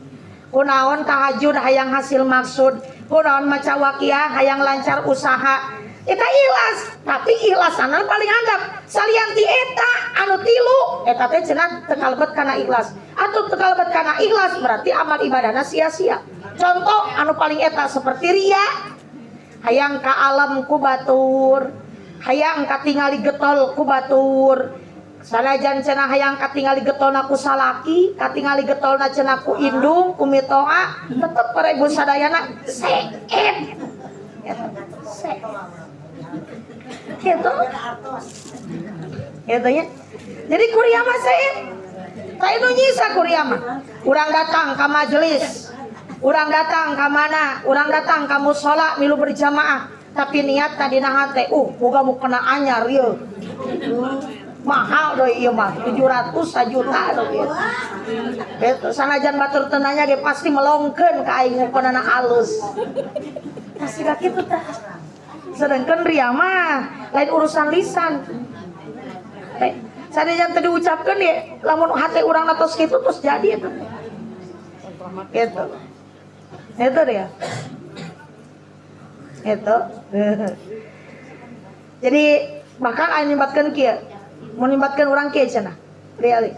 Kunaon tahajud hayang hasil maksud. Kunaon maca waqiah hayang lancar usaha. Eta ikhlas, tapi ikhlasanna paling handap. Salian ti eta anu tilu, eta teh cenah teu kalebet kana ikhlas. Atuh teu kalebet kana ikhlas berarti amal ibadahna sia-sia. Contoh anu paling eta seperti ria. Hayang ka alam ku batur, hayang katingali getol ku batur. Sanajan cenah hayang katingali getolna ku salaki, katingali getolna cenah ku indung, ku mitoa, tetep para ibu sadayana seet. Gitu. Gitu ya. Jadi kuliah mah seet. Ta inu nyisa kuliah mah. Urang datang ka majelis. Urang datang ka mana? Urang datang ka mushola milu berjamaah. Tapi niat tadina hate, boga mau kena anyar ieu. Mahal doi ieu mah 700 sajuta doi. Betul sanajan batur teu nanya ge pasti melongkeun ka aing ngukunana alus. Tah siga kitu tah. Sedangkan ria mah lain urusan lisan. Sanajan teu diucapkeun ye, lamun hate urang tos kitu terus jadi eta. Gitu. Itu dia. Itu. Jadi bahkan aya nimbatkeun kieu. Mun nimbatkeun urang kieu cenah. Reali.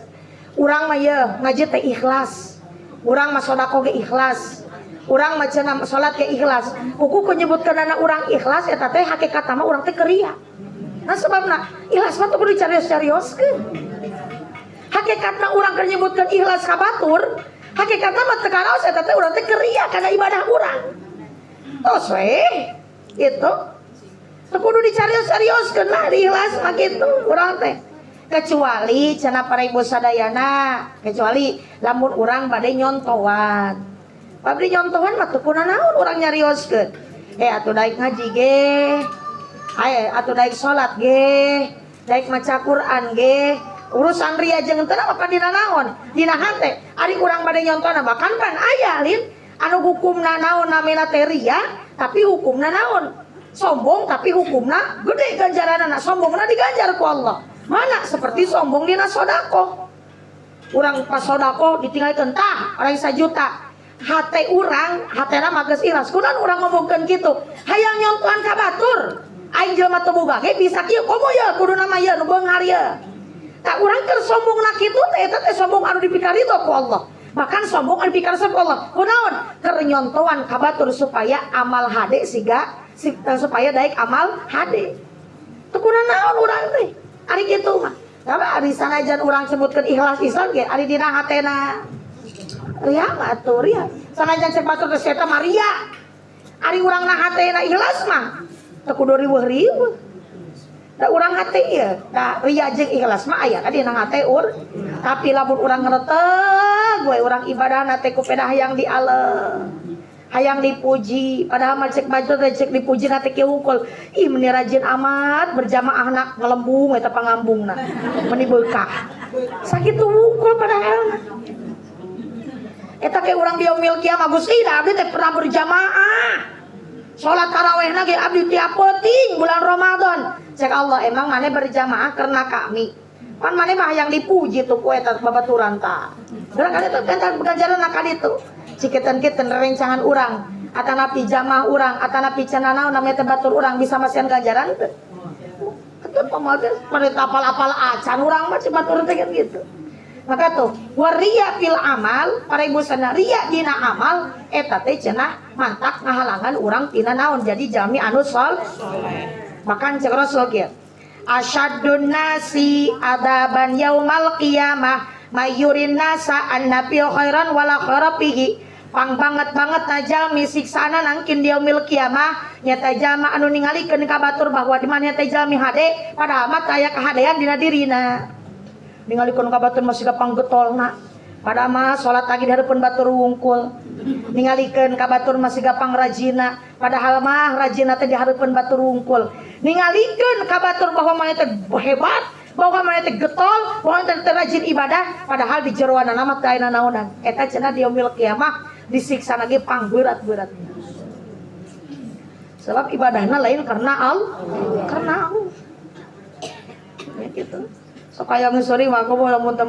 Urang mah ye ngaji teh ikhlas. Urang mah sedekah ge ikhlas. Urang mah cenah salat ge ikhlas. Kuku nyebutkeun anak urang ikhlas eta teh hakikatna mah urang teh keuria. Nah sebabna ikhlas mah teh kudu carios-carioskeun. Hakikatna urang keur nyebutkeun ikhlas ka batur, hakikatna mah teu karaos eta teh urang teh keuria kana ibadah urang. Tos we itu. Teu kudu dicarios-carioskeun lah di ikhlas mah kitu urang teh. Kecuali cenah para ibu sadayana, kecuali lamun urang bade nyontohan. Pabri nyontohan mah teu kunaon urang nyarioskeun. Atuh daek ngaji ge. Atuh daek salat ge. Daek maca Quran ge. Urusan ria jeung teu apa dina naon? Dina hate. Ari urang bade nyontona bahkan pan aya lin anu hukumna naon namina teh ria, tapi hukumna naon? Sombong tapi hukumna gede ganjaranna. Sombongna diganjar ku Allah. Mana seperti sombong dina sodako. Urang pas sodako ditinggalkeun tah orang 1 juta. Hate urang, hatena mah geus ikhlas. Kunaon urang ngomongkeun kitu? Hayang nyontohan ka batur. Aing jelema teu boga ge bisa kieu komo ye kuduna mah ye nu beunghar ye. Tak urang keur sombongna kitu teh eta teh sombong anu dipikari ku Allah. Bahkan sombong anu dipikari ku Allah. Kunaon? Keur nyontohan ka batur supaya amal hade supaya daek amal hade. Teu kunaon urang teh. Ari kitu mah. Tapi ari sanajan urang sebutkeun ikhlas Islam ge ari dina hatena. Ria mah atuh ria. Sanajan cek batur teh eta mah ria. Ari urang na hatena ikhlas mah teu kudu riweuh-riweuh. Da urang hate ieu, da ria jeung ikhlas mah aya ka dina hate Tapi lamun urang ngeureuteg we urang ibadahna teh kupeda hayang dialeh. Hayang dipuji, padahal mah cek batur teh cek dipuji na teh kieu hungkul. Ih meni rajin amat berjamaahna ngelembung eta pangambungna. Meni beukah. Sakitu hungkul padahal. Eta ke urang di yaumil kiamah Gusti da abdi teh pernah berjamaah. Salat tarawihna ge abdi tiap peuting bulan Ramadan. Cek Allah emang maneh berjamaah karena kami. Pan maneh mah hayang dipuji tuh ku eta babaturan tah. Urang kali teh kan ganjaranna ka ditu. Cikeun-cikeun rencangan urang, atanapi jamaah urang, atanapi cenah naon namanya teh batur urang bisa masihan ganjaran teu. Atuh pamages pada apal-apal acan urang mah batur teh gitu. Maka tuh waria fil amal, para ibu sadaya ria dina amal eta teh cenah mantak ngahalangan urang tina naon jadi jami anu saleh. Bahkan cek Rasul kieu. Asyaddun nasi adaban yaumal qiyamah mayurin nasa annabi khairan wala kharafihi pang banget na jalmi siksana nangkin dia mil kiamah nyata jalma anu ningalikeun ka batur bahwa di mana teh jalmi hade padahal mah aya kahadean dina dirina ningalikeun ka batur masih gapang getolna padahal mah salat lagi di hareupeun batur wungkul ningalikeun ka batur masih gapang rajina padahal mah rajina teh di hareupeun batur wungkul ningalikeun ka batur bahwa mana teh hebat bahwa mana teh getol bahwa teh rajin ibadah padahal di jeroan nama teh aya naonan eta cenah di yaumil kiamah disiksa lagi pang berat-berat sebab ibadahna lain karena Allah ya gitu sok aya ngeuseuring mah komo lamun teh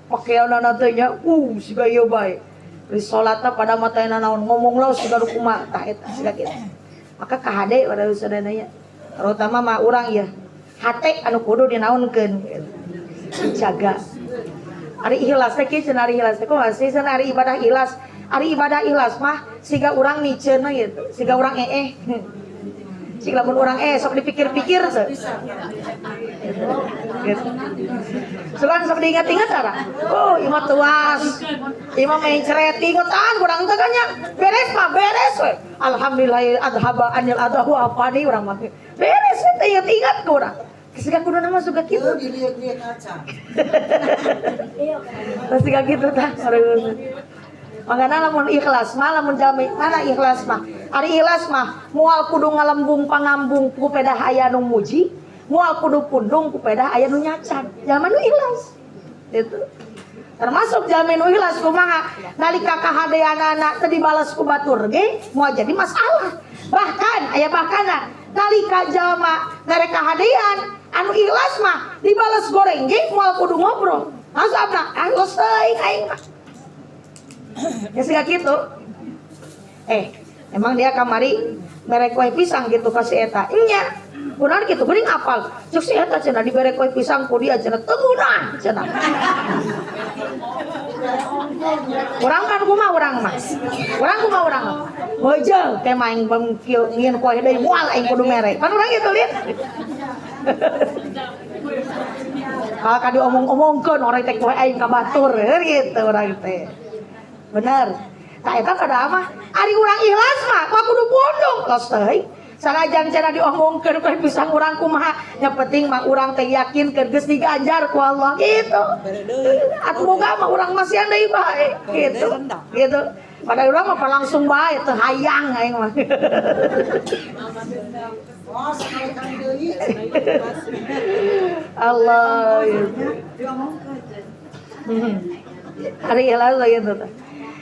pakaianna teh nya siga ieu bae di salatna pada mata aya naon ngomong laos siga kumaha tah eta siga kitu maka kahade pada sadana nya terutama mah urang ya hate anu kudu dinaonkeun dijaga ari ikhlas teh kieu cenah ari ikhlas teh kumaha sih cenah ari ibadah ikhlas ari ibadah ikhlas mah siga urang niceun gitu siga urang siga lamun urang sok dipikir-pikir teh gitu sugan sok diingat-ingat ara imah tuas imah main cereting ngotan urang teh kan nya beres we alhamdulillah adhaba anil adahu apa nih urang mah beres we teh ingat ke urang siga kudu nama suka kitu dilihat-lihat kaca siga kitu tah makanya lamun ikhlas mah lamun jami mana ikhlas mah ari ikhlas mah moal kudu ngalembung pangambung ku pedah aya nu muji moal kudu pundung ku pedah aya nu nyacan zaman nu ikhlas itu termasuk jami nu ikhlas kumaha nalika kahadeanana teu dibales ku batur ge moal jadi masalah bahkan aya bahkana nalika jalma ngarek kahadean anu ikhlas mah dibales goreng ge moal kudu ngobrol asapna geus teuing aing mah ya siga gitu emang dia kamari merek kue pisang gitu kasih eta nya benar gitu geuning apal cuk si eta cenah dibere kue pisang ku dia cenah tegunan cenah urang kan kumaha urang mah heujeung teh maing bangkieu ngieun kue deui moal aing kudu mere pan urang gitu lihat kalau ka diomong-omongkeun orang teh kue aing ka batur gitu urang teh bener tak eta kada mah ari urang ikhlas mah kudu pundung tos teuing sanajan cenah diomongkeun kue pisang urang kumaha nya penting mah urang teh yakin geus diganjar ku Allah gitu atuh boga mah urang mah sian deui bae gitu pada urang mah langsung bae teu hayang aing mah Allah ari ikhlas gitu tah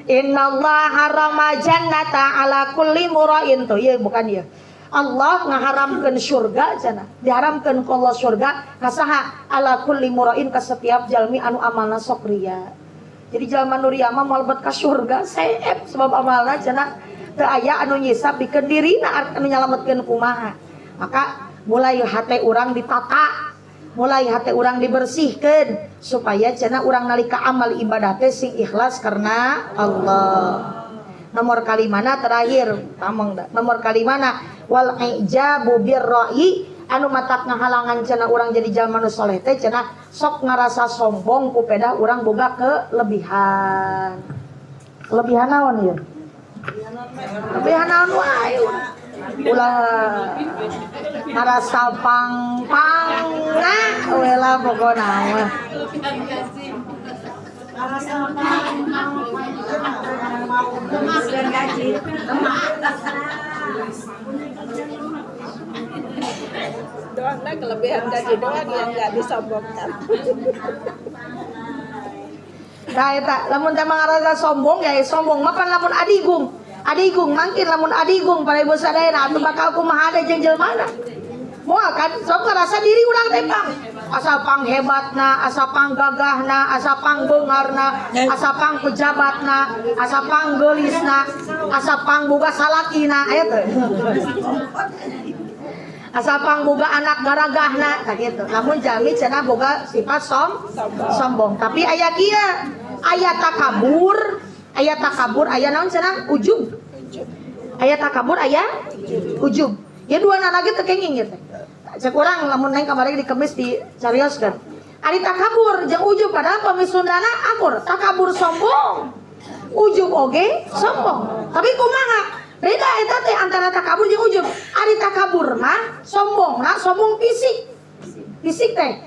Innallaha harama jannata ala kulli murain tuh ya bukan ya Allah ngaharamkeun surga cenah diharamkeun ku Allah surga kasaha ala kulli murain ka setiap jalmi anu amalna sok ria jadi jalma nu ria mah moal bet ka surga saep sebab amalna cenah teu aya anu nyisab dikeun dirina anu nyalametkeun kumaha maka mulai hate urang ditata mulai hati orang dibersihkan supaya cenah orang nalika amal ibadah teh sing ikhlas karena Allah. Nomor kalimana terakhir tamang da. Nomor kalimana wal ijabu birra'i anu matak ngahalangan cenah orang jadi jalma nu saleh teh cenah sok ngarasa sombong ku pedah urang boga kelebihan. Kelebihan naon ieu? Kelebihan naon wae? Ulah ngarasa pang-pangna wela pokona mah ngarasa pang-pang gaji doangna kelebihan gaji doang yang enggak disombongkan. Nah eta lamun teh ngarasa sombong ya sombong mah pan lamun adigung mangkin lamun adigung para ibu sadayana atuh bakal kumaha ada jeung jelmana moal kan sok ngarasa diri urang teh pang asa pang hebatna asa pang gagahna asa pang beungarna asa pang pejabatna asa pang geulisna asa pang boga salakina aya teh asa pang boga anak garagahna tah kitu lamun jami cenah boga sifat sombong tapi aya kieu aya takabur aya naon cenah ujub aya takabur aya ujub ya dua lagi teh kenging ya teh cek urang lamun neng kamari di kemis di carioskeun ari takabur jeung ujub padahal pamisundana akur takabur sombong ujub oge sombong. Tapi kumaha? Beda eta teh antara takabur jeung ujub. Ari takabur mah sombong fisik. Fisik teh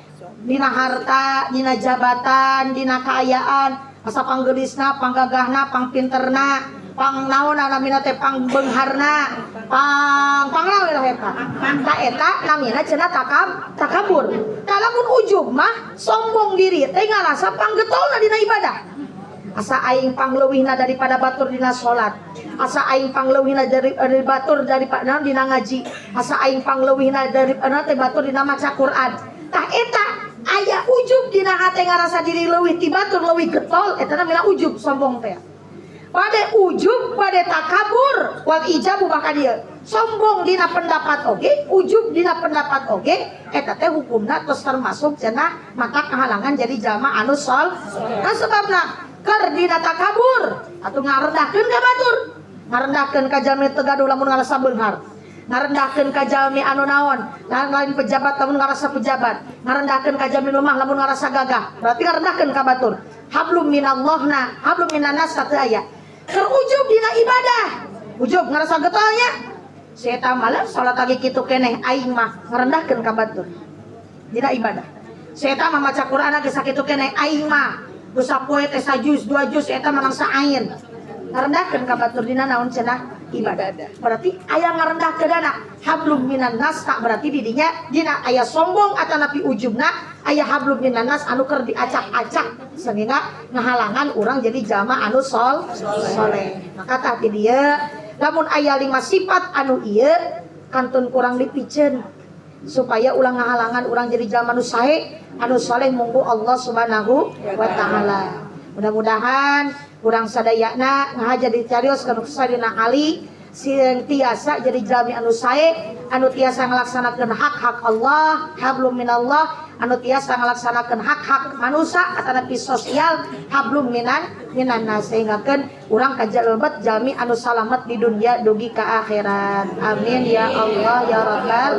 dina harta, dina jabatan, dina kaayaan, asa panggeulisna, panggagahna, pangpinterna, pangnaonna namina teh pangbeungharna, pangnaon eta. Ta eta namina cenah takabur. Kalamun ujub mah sombong diri teh ngarasa panggetolna dina ibadah. Asa aing pangleuwihna daripada batur dina salat. Asa aing pangleuwihna dari batur daripada dina ngaji. Asa aing pangleuwihna daripada teh batur dina maca Quran. Tah eta aya ujub dina hate ngarasa diri leuwih ti batur leuwih getol, eta namina ujub sombong teh. Pade ujub pade takabur wal ijabu maka dia sombong dina pendapat oge, ujub dina pendapat oge, eta teh hukumna tos termasuk cenah maka kehalangan jadi jalma anu sol. Nah sebabna keur dina takabur atuh ngarendahkeun ka batur, ngarendahkeun ka jalmi teu gaduh lamun ngarasa beunghar, ngarendahkeun ka jalmi anu naon lain pejabat lamun ngarasa pejabat, ngarendahkeun ka jalmi lemah lamun ngarasa gagah, berarti ngarendahkeun ka batur. Hablum minallahna, hablum minannas teu aya. Keur ujub dina ibadah, ujub ngarasa getolnya. Si eta malah salat lagi kitu keneh aing mah ngarendahkeun ka batur dina ibadah. Si eta mah maca Quran ge sakitu keneh aing mah dosa poe teh sajuz 2 juz eta mah mangsa ain. Ngarendahkeun ka batur dina naon cenah ibadah. Berarti aya ngarendahkeunana hablum minannas tak berarti didinya dina aya sombong atanapi ujubna aya hablum minannas anu keur diacak-acak sehingga ngahalangan urang jadi jalma anu soleh. Maka tah di dieu lamun aya 5 sifat anu ieu kantun kurang dipikeun supaya ulang ngahalangan urang jadi jalma anu sae anu soleh munggu Allah Subhanahu wa taala. Mudah-mudahan urang sadayana ngahaja dicarios kana sadina ali sing tiasa jadi jalmi anu sae anu tiasa ngalaksanakeun hak-hak Allah, hablum minallah, anu tiasa ngalaksanakeun hak-hak manusia atanapi sosial, hablum minannas sehinggakeun urang kajalebet jalmi anu salamet di dunia dugi ka akhirat. Amin ya Allah ya rabbal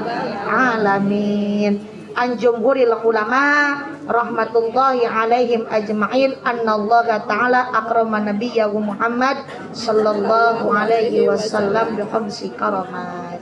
alamin. An jumhuril ulama rahmatullahi alaihim ajma'in annallaha ta'ala akrama nabiyyahu Muhammad sallallahu alaihi wasallam bi khamsi karamat.